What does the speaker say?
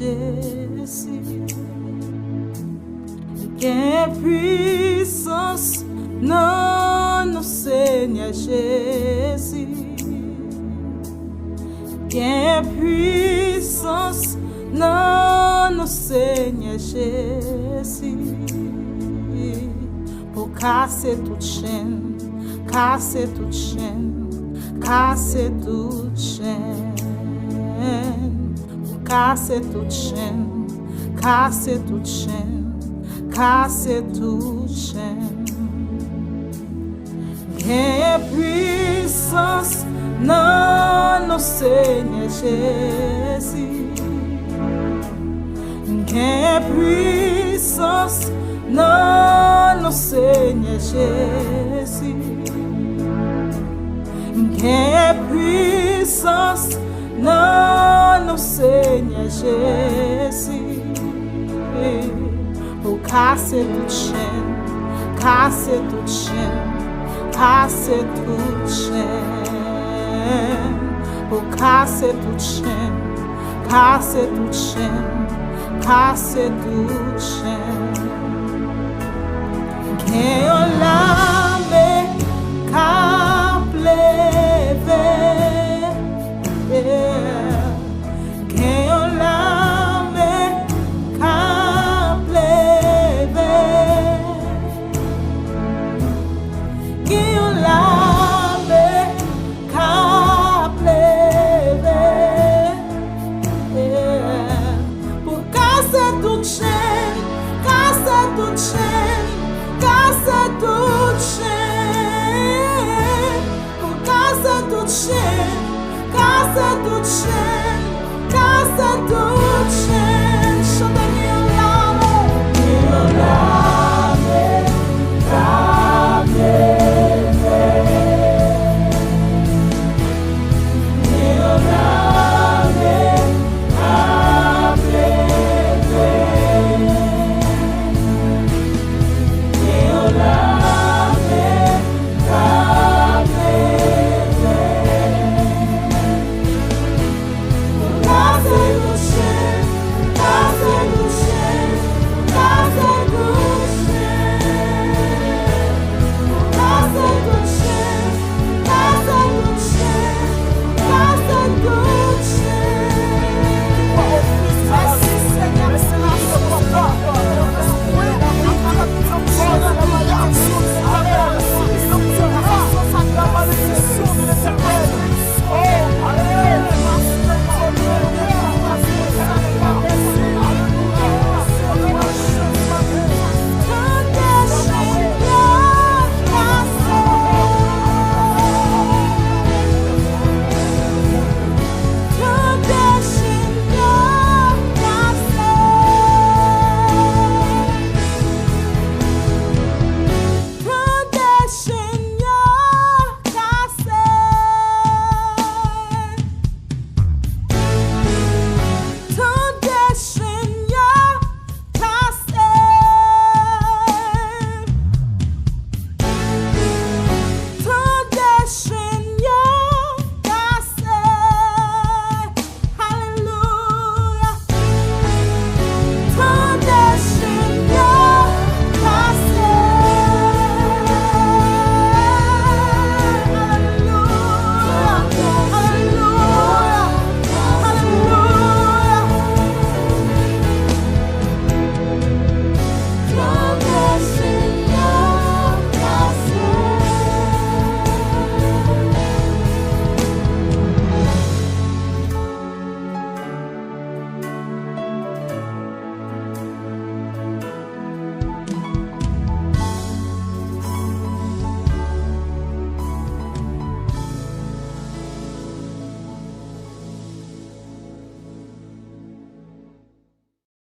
Jésus. Quelle puissance dans nos Seigneur Jésus. Quelle puissance dans nos Seigneur Jésus. Pour casser toute chaîne, casser toute chaîne, casser toute chaîne. Pour casser toute chaîne, casser toute chaîne, casser toute chaîne. Quelle puissance dans nos Seigneur Jésus. Quelle puissance dans nos Seigneur Jésus. Quelle puissance dans nos Seigneur Jésus. Pour casser toute chaîne, casser toute chaîne, casser toute chaîne. Pour casser toute chaîne, casser toute chaîne, casser toute chaîne. Que l'âme capleve, que l'âme capleve, que l'âme capleve, pour casser toute chaîne, casser toute chaîne. Casser toute chaîne, pour casser toute chaîne, casser toute chaîne, casser toute